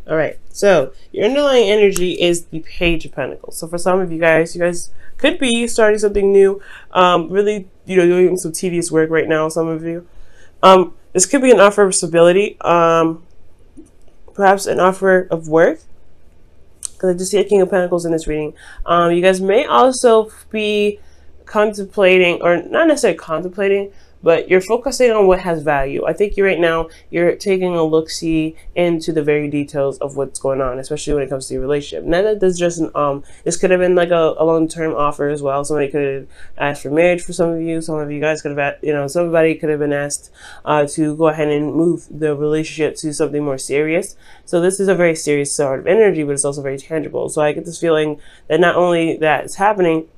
All right, so your underlying energy is the Page of Pentacles. So for some of you guys could be starting something new, really, doing some tedious work right now. Some of you, this could be an offer of stability, perhaps an offer of work. Because I just see a King of Pentacles in this reading. You guys may also be contemplating, or not necessarily contemplating, but you're focusing on what has value. I think right now you're taking a look-see into the very details of what's going on, especially when it comes to your relationship. Now that this just this could have been like a long-term offer as well. Somebody could have asked for marriage for some of you. Some of you guys could have, somebody could have been asked to go ahead and move the relationship to something more serious. So this is a very serious sort of energy, but it's also very tangible. So I get this feeling that not only that it's happening,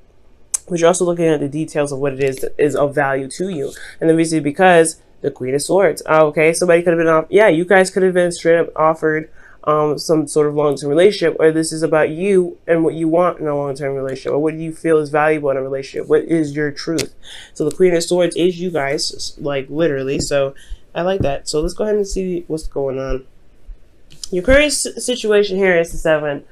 but you're also looking at the details of what it is that is of value to you. And the reason because the Queen of Swords. Okay, somebody could have been you guys could have been straight up offered some sort of long-term relationship, or this is about you and what you want in a long-term relationship, or what you feel is valuable in a relationship. What is your truth? So the Queen of Swords is you guys, like literally. So I like that. So let's go ahead and see what's going on. Your current situation here is the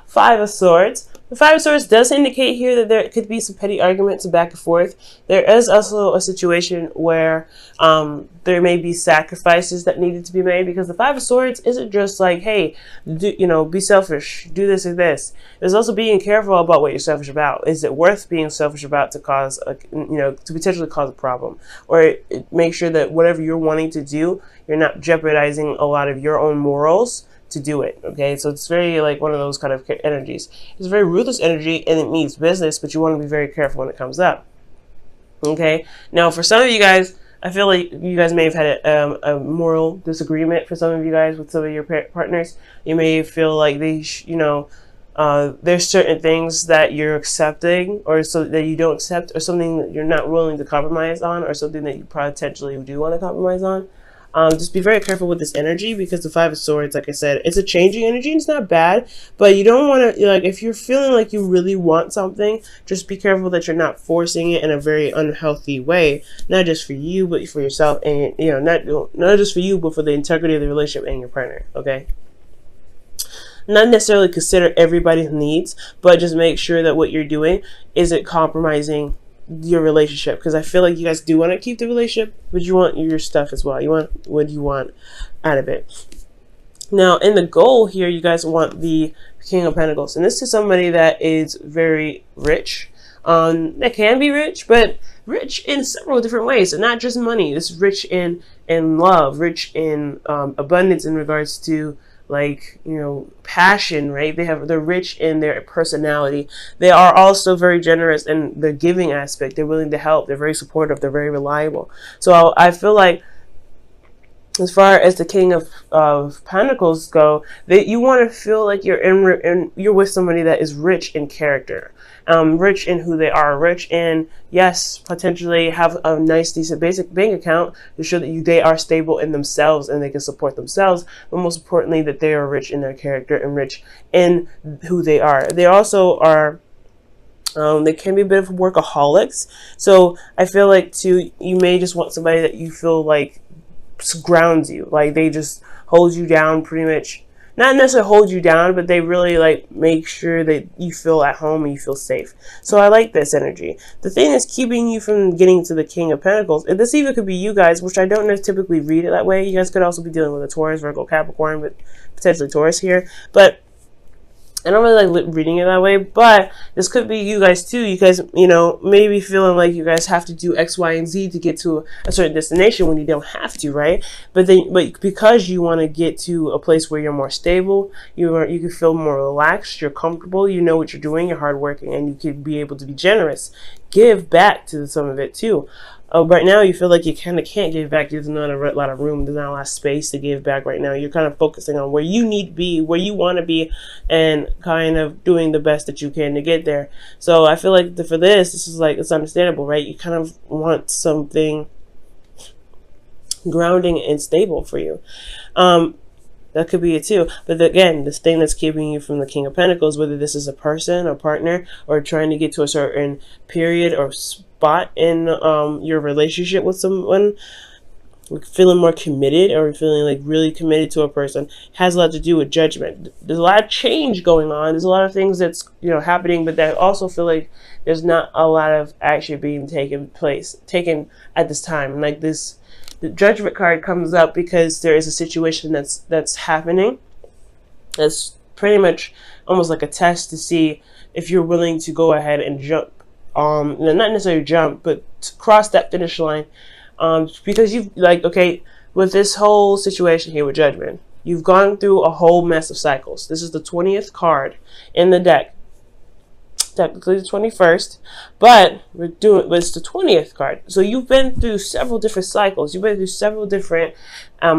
Five of Swords. The Five of Swords does indicate here that there could be some petty arguments back and forth. There is also a situation where there may be sacrifices that needed to be made, because the Five of Swords isn't just like, hey, be selfish, do this or this. There's also being careful about what you're selfish about. Is it worth being selfish about to cause to potentially cause a problem, or make sure that whatever you're wanting to do, you're not jeopardizing a lot of your own morals to do it. Okay, so it's very like one of those kind of energies. It's a very ruthless energy, and it means business, but you want to be very careful when it comes up. Okay, now for some of you guys, I feel like you guys may have had a moral disagreement for some of you guys with some of your partners. You may feel like they there's certain things that you're accepting, or so that you don't accept, or something that you're not willing to compromise on, or something that you potentially do want to compromise on. Just be very careful with this energy, because the Five of Swords, like I said, it's a changing energy. It's not bad, but you don't want to, if you're feeling like you really want something, just be careful that you're not forcing it in a very unhealthy way, not just for you, but for yourself, and not just for you, but for the integrity of the relationship and your partner. Okay. Not necessarily consider everybody's needs, but just make sure that what you're doing isn't compromising your relationship, because I feel like you guys do want to keep the relationship, but you want your stuff as well. You want what you want out of it. Now, in the goal here, you guys want the King of Pentacles, and this is somebody that is very rich. That can be rich, but rich in several different ways, and not just money. This is rich in love, rich in abundance in regards to passion, right? They're rich in their personality. They are also very generous in the giving aspect. They're willing to help. They're very supportive. They're very reliable. So I feel like, as far as the King of Pentacles go, that you want to feel like you're with somebody that is rich in character, rich in who they are, rich in, yes, potentially have a nice, decent, basic bank account to show that they are stable in themselves and they can support themselves, but most importantly, that they are rich in their character and rich in who they are. They also are, they can be a bit of workaholics. So I feel like too, you may just want somebody that you feel like grounds you, like they just hold you down pretty much. Not necessarily hold you down, but they really make sure that you feel at home and you feel safe. So I like this energy. The thing that's keeping you from getting to the King of Pentacles, and this even could be you guys, which I don't typically read it that way. You guys could also be dealing with a Taurus, Virgo, Capricorn, but potentially Taurus here. But I don't really like reading it that way, but this could be you guys too. You guys, maybe feeling like you guys have to do X, Y, and Z to get to a certain destination when you don't have to, right? But because you want to get to a place where you're more stable, you can feel more relaxed, you're comfortable, you know what you're doing, you're hardworking, and you can be able to be generous, give back to some of it too. Right now, you feel like you kind of can't give back. There's not a lot of room. There's not a lot of space to give back right now. You're kind of focusing on where you need to be, where you want to be, and kind of doing the best that you can to get there. So I feel like for this is it's understandable, right? You kind of want something grounding and stable for you. That could be it too. But again, this thing that's keeping you from the King of Pentacles, whether this is a person, a partner, or trying to get to a certain period or spot in your relationship with someone, we're feeling more committed, or we're feeling like really committed to a person, has a lot to do with judgment. There's a lot of change going on. There's a lot of things that's, you know, happening, but that also feel like there's not a lot of action being taken at this time. And like this, the judgment card comes up because there is a situation that's happening. That's pretty much almost like a test to see if you're willing to go ahead and jump. Not necessarily jump, but to cross that finish line. Because you've, like, okay, with this whole situation here with judgment, you've gone through a whole mess of cycles. This is the 20th card in the deck. Technically the 21st, but it's the 20th card. So you've been through several different cycles. You've been through several different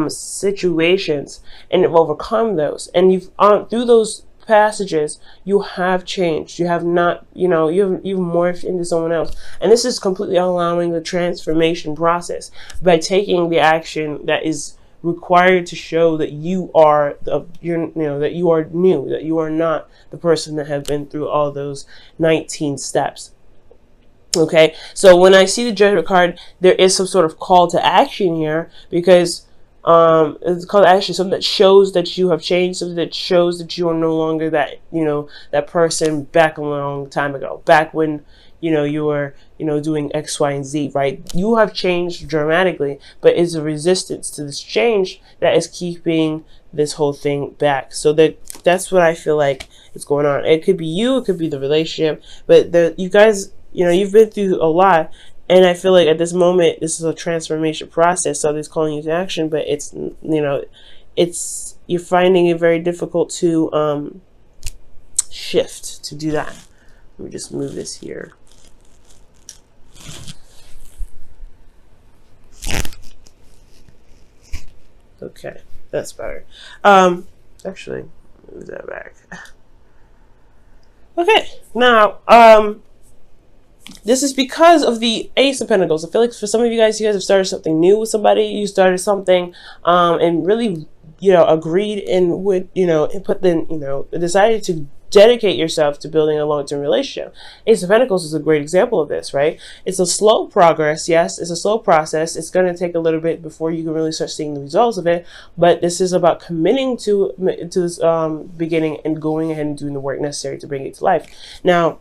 situations, and have overcome those. And you've through those passages, you have changed. You have not, you know, you've morphed into someone else. And this is completely allowing the transformation process by taking the action that is required to show that you are that you are new, that you are not the person that have been through all those 19 steps. Okay, so when I see the judgment card, there is some sort of call to action here, because it's a call to action, something that shows that you have changed, something that shows that you are no longer that, you know, that person back a long time ago, back when, you know, you were, you know, doing X, Y, and Z, right? You have changed dramatically, but it's a resistance to this change that is keeping this whole thing back. So that's what I feel like is going on. It could be you, it could be the relationship, but you guys, you know, you've been through a lot. And I feel like at this moment, this is a transformation process. So it's calling you to action, but it's, you know, you're finding it very difficult to shift, to do that. Let me just move this here. Okay, that's better. Actually, move that back. Okay, now, this is because of the Ace of Pentacles. I feel like for some of you guys have started something new with somebody. You started something, and really, you know, agreed and would, you know, and decided to dedicate yourself to building a long-term relationship. Ace of Pentacles is a great example of this, right? It's a slow progress. Yes, it's a slow process. It's going to take a little bit before you can really start seeing the results of it. But this is about committing to this beginning and going ahead and doing the work necessary to bring it to life. Now,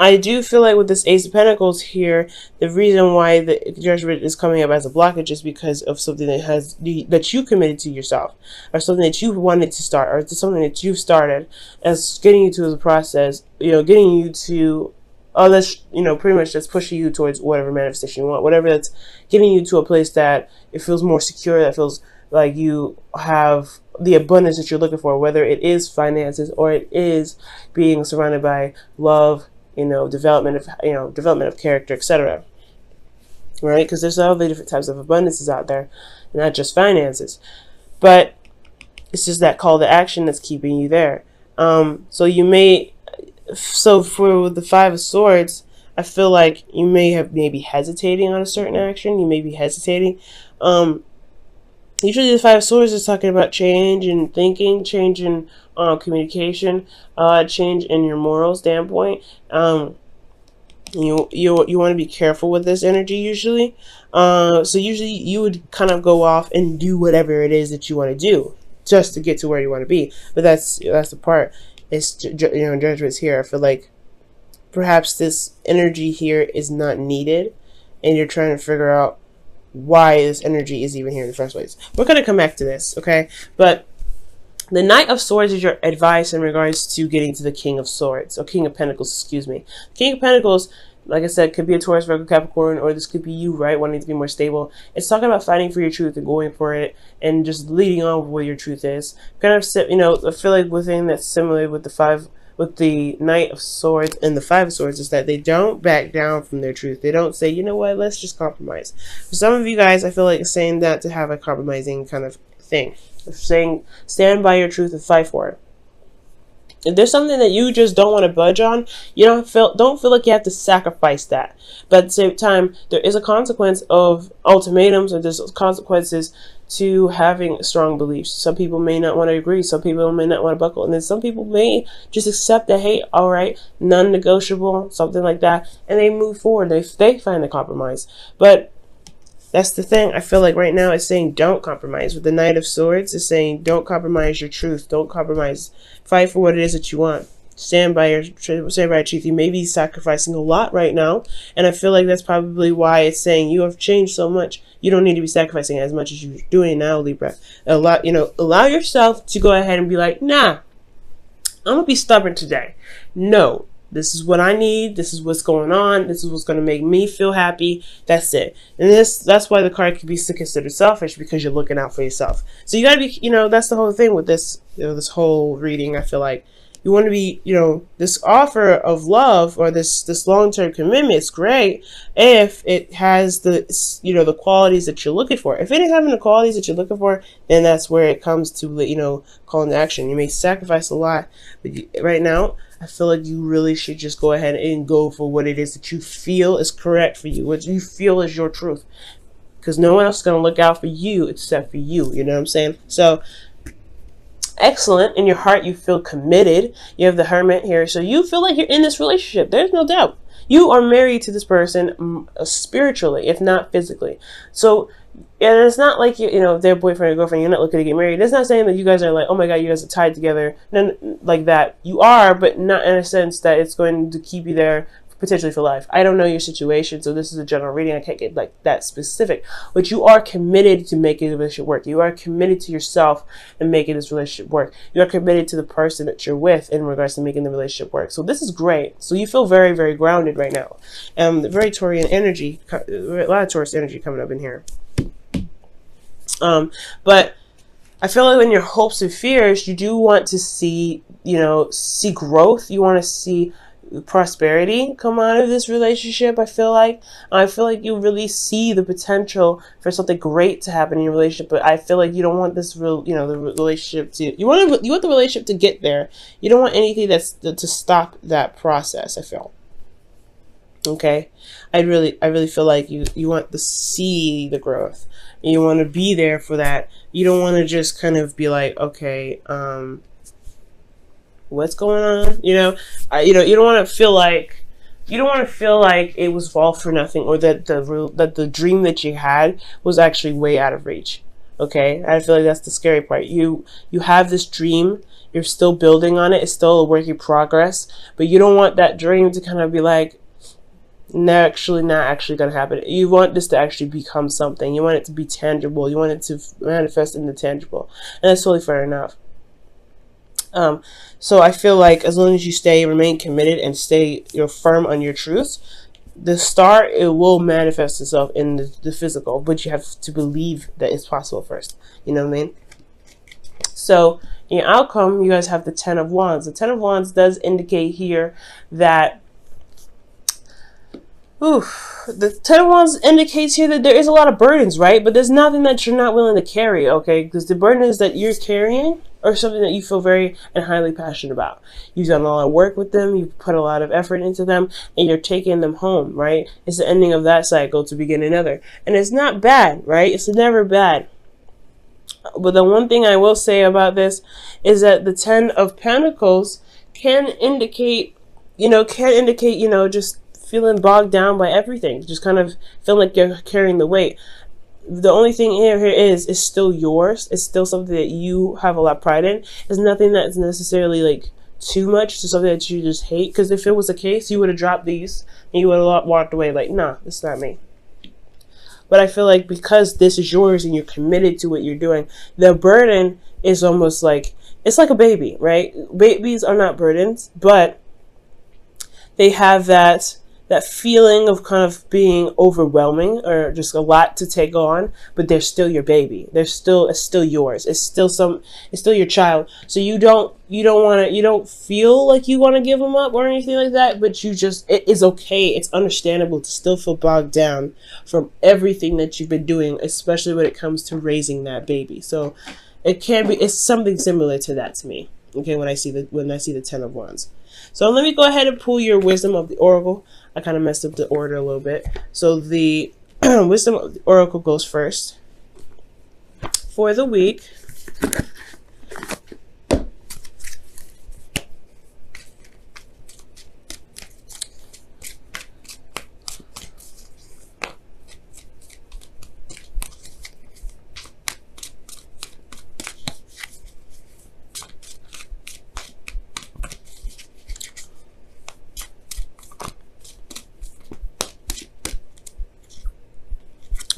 I do feel like with this Ace of Pentacles here, the reason why the judgment is coming up as a blockage is because of something that you committed to yourself, or something that you wanted to start, or something that you started as getting you to the process, you know, getting you to, that's, you know, pretty much that's pushing you towards whatever manifestation you want, whatever that's getting you to a place that it feels more secure, that feels like you have the abundance that you're looking for, whether it is finances or it is being surrounded by love, you know, development of character, etc. Right? Because there's all the different types of abundances out there, not just finances. But it's just that call to action that's keeping you there. So for the Five of Swords, I feel like you maybe hesitating on a certain action. You may be hesitating. Usually the Five of Swords is talking about change in thinking, change in communication, change in your moral standpoint. You want to be careful with this energy usually. So usually you would kind of go off and do whatever it is that you want to do just to get to where you want to be. But that's the part. It's, you know, judgments here. I feel like perhaps this energy here is not needed, and you're trying to figure out why this energy is even here in the first place. We're going to come back to this, okay? But the Knight of Swords is your advice in regards to getting to the King of Swords, or King of Pentacles, excuse me. King of Pentacles, like I said, could be a Taurus, Virgo, Capricorn, or this could be you, right, wanting to be more stable. It's talking about fighting for your truth and going for it and just leading on with what your truth is. Kind of, you know, I feel like within that's similar with the Knight of Swords and the Five of Swords is that they don't back down from their truth. They don't say, you know what, let's just compromise. For some of you guys, I feel like saying that to have a compromising kind of thing. Saying, stand by your truth and fight for it. If there's something that you just don't want to budge on, you don't feel like you have to sacrifice that. But at the same time, there is a consequence of ultimatums, or there's consequences to having strong beliefs. Some people may not want to agree. Some people may not want to buckle. And then some people may just accept that, hey, all right, non-negotiable, something like that. And they move forward. They find a compromise. But That's the thing. I feel like right now it's saying don't compromise. With the Knight of Swords, it's saying don't compromise your truth. Don't compromise. Fight for what it is that you want. Stand by your truth. You may be sacrificing a lot right now, and I feel like that's probably why it's saying you have changed so much. You don't need to be sacrificing as much as you're doing now, Libra. Allow yourself to go ahead and be like, nah, I'm gonna be stubborn today. No, this is what I need. This is what's going on. This is what's going to make me feel happy. That's it. And that's why the card could be considered selfish, because you're looking out for yourself. So you got to be, that's the whole thing with this, this whole reading. I feel like you want to be, this offer of love or this long-term commitment is great if it has the, the qualities that you're looking for. If it ain't having the qualities that you're looking for, then that's where it comes to, calling to action. You may sacrifice a lot, but right now, I feel like you really should just go ahead and go for what it is that you feel is correct for you, what you feel is your truth. Because no one else is going to look out for you except for you. You know what I'm saying? So, excellent. In your heart, you feel committed. You have the Hermit here. So you feel like you're in this relationship. There's no doubt. You are married to this person spiritually, if not physically. So, and it's not like their boyfriend or girlfriend. You're not looking to get married. It's not saying that you guys are like, oh my god, you guys are tied together. None like that. You are, but not in a sense that it's going to keep you there potentially for life. I don't know your situation, so this is a general reading. I can't get like that specific. But you are committed to making the relationship work. You are committed to yourself and making this relationship work. You are committed to the person that you're with in regards to making the relationship work. So this is great. So you feel very, very grounded right now. Very Taurian energy, a lot of Taurus energy coming up in here. But I feel like in your hopes and fears, you do want to see, see growth. You want to see prosperity come out of this relationship. I feel like you really see the potential for something great to happen in your relationship, but I feel like you don't want this the relationship to, you want the relationship to get there. You don't want anything to stop that process, I feel. Okay, I really feel like you want to see the growth. You want to be there for that. You don't want to just kind of be like, okay, what's going on? You don't want to feel like it was all for nothing, or that the dream that you had was actually way out of reach. Okay, I feel like that's the scary part. You have this dream. You're still building on it. It's still a work in progress, but you don't want that dream to kind of be like, not actually gonna happen. You want this to actually become something. You want it to be tangible. You want it to manifest in the tangible, and that's totally fair enough. So I feel like as long as you remain committed and stay firm on your truth, the star, it will manifest itself in the physical, but you have to believe that it's possible first. You know what I mean? So in your outcome, you guys have the Ten of Wands. The Ten of Wands does indicate here that the Ten of Wands indicates here that there is a lot of burdens, right? But there's nothing that you're not willing to carry, okay? Because the burdens that you're carrying are something that you feel very and highly passionate about. You've done a lot of work with them, you've put a lot of effort into them, and you're taking them home, right? It's the ending of that cycle to begin another. And it's not bad, right? It's never bad. But the one thing I will say about this is that the Ten of Pentacles can indicate, just feeling bogged down by everything, just kind of feeling like you're carrying the weight. The only thing here is still yours. It's still something that you have a lot of pride in. It's nothing that's necessarily like too much, to something that you just hate. Because if it was the case, you would have dropped these and you would have walked away like, nah, this is not me. But I feel like because this is yours and you're committed to what you're doing, the burden is almost like, it's like a baby, right? Babies are not burdens, but they have that feeling of kind of being overwhelming or just a lot to take on, but they're still your baby. It's still yours. It's still your child. So you don't feel like you want to give them up or anything like that, but it is okay. It's understandable to still feel bogged down from everything that you've been doing, especially when it comes to raising that baby. So it's something similar to that to me. Okay, when I see the Ten of Wands. So let me go ahead and pull your Wisdom of the Oracle. I kind of messed up the order a little bit. So the Wisdom of the Oracle goes first for the week.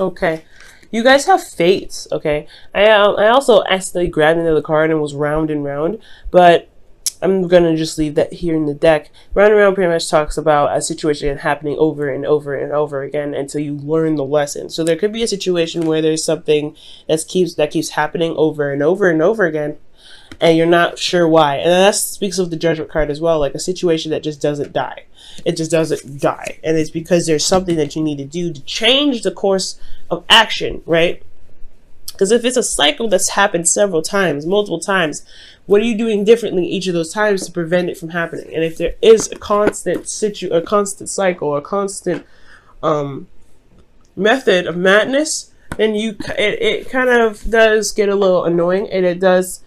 Okay. You guys have fates, okay? I also accidentally grabbed another card and was round and round, but I'm going to just leave that here in the deck. Round and round pretty much talks about a situation happening over and over and over again until you learn the lesson. So there could be a situation where there's something that keeps happening over and over and over again, and you're not sure why. And that speaks of the Judgment card as well, like a situation that just doesn't die. It just doesn't die. And it's because there's something that you need to do to change the course of action, right? Because if it's a cycle that's happened several times, multiple times, what are you doing differently each of those times to prevent it from happening? And if there is a constant cycle, a constant method of madness, then it kind of does get a little annoying, and it does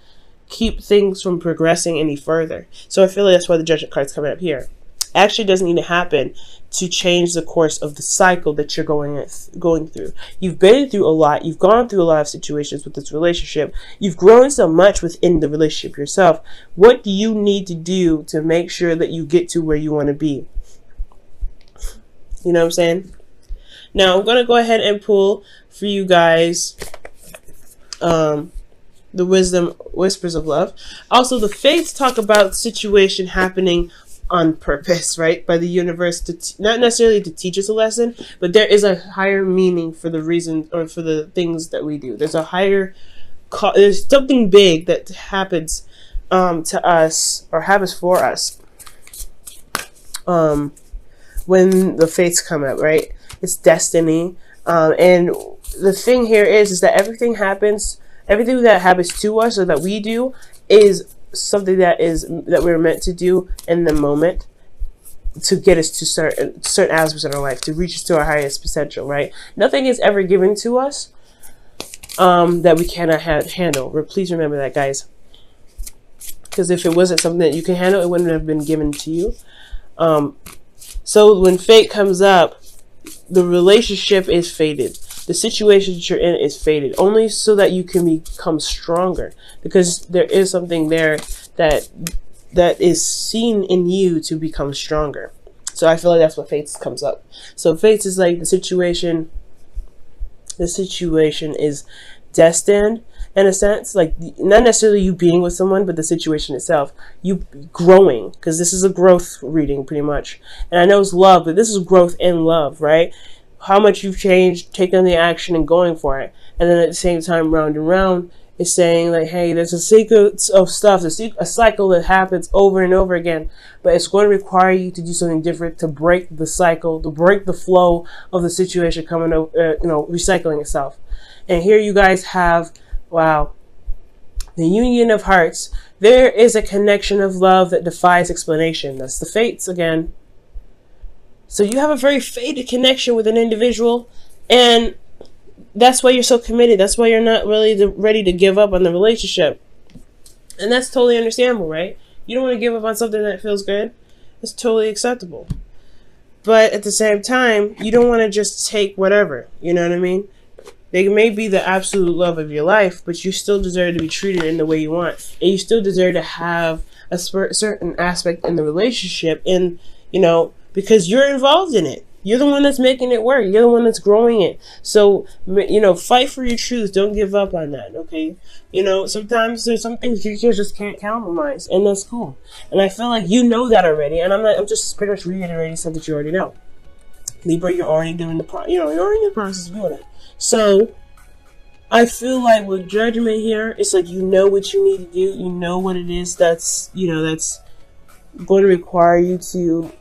keep things from progressing any further. So I feel like that's why the Judgment card's coming up here. Actually doesn't need to happen to change the course of the cycle that you're going through. You've been through a lot. You've gone through a lot of situations with this relationship. You've grown so much within the relationship yourself. What do you need to do to make sure that you get to where you want to be? You know what I'm saying? Now I'm going to go ahead and pull for you guys the Wisdom Whispers of Love. Also, the Fates talk about situation happening on purpose, right, by the universe, to not necessarily to teach us a lesson, but there is a higher meaning for the reason or for the things that we do. There's a higher there's something big that happens to us, or happens for us when the fates come up, right? It's destiny. And the thing here is that everything that happens to us or that we do is something that we're meant to do in the moment to get us to certain aspects in our life, to reach us to our highest potential, right? Nothing is ever given to us that we cannot handle. Please remember that, guys, because if it wasn't something that you can handle, it wouldn't have been given to you. So when fate comes up, the relationship is fated. The situation that you're in is fated, only so that you can become stronger, because there is something there that is seen in you to become stronger. So I feel like that's what fates comes up. So fates is like the situation is destined in a sense, like not necessarily you being with someone, but the situation itself, you growing, because this is a growth reading pretty much. And I know it's love, but this is growth in love, right? How much you've changed, taking the action and going for it. And then at the same time, round and round is saying like, hey, there's a sequence of stuff, a cycle that happens over and over again, but it's going to require you to do something different to break the cycle, to break the flow of the situation coming over, recycling itself. And here you guys have, wow, the union of hearts. There is a connection of love that defies explanation. That's the fates again. So you have a very fated connection with an individual, and that's why you're so committed. That's why you're not really ready to give up on the relationship. And that's totally understandable, right? You don't want to give up on something that feels good. It's totally acceptable. But at the same time, you don't want to just take whatever. You know what I mean? They may be the absolute love of your life, but you still deserve to be treated in the way you want. And you still deserve to have a certain aspect in the relationship, and, because you're involved in it. You're the one that's making it work. You're the one that's growing it. So, fight for your truth. Don't give up on that, okay? Sometimes there's some things you just can't compromise, and that's cool. And I feel like you know that already, and I'm just pretty much reiterating something that you already know. Libra, you're already doing you're already in the process of doing it. So, I feel like with Judgment here, it's like you know what you need to do. You know what it is that's going to require you to,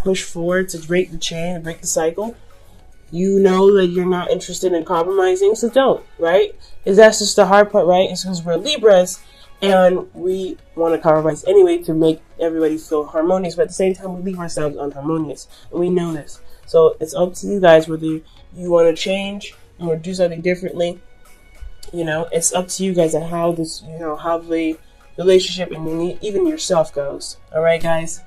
push forward, to break the chain and break the cycle. You know that you're not interested in compromising, so don't, right? Because that's just the hard part, right? It's because we're Libras, and we want to compromise anyway to make everybody feel harmonious, but at the same time, we leave ourselves unharmonious, and we know this. So it's up to you guys whether you want to change or do something differently. It's up to you guys on how this, how the relationship and even yourself goes. All right, guys.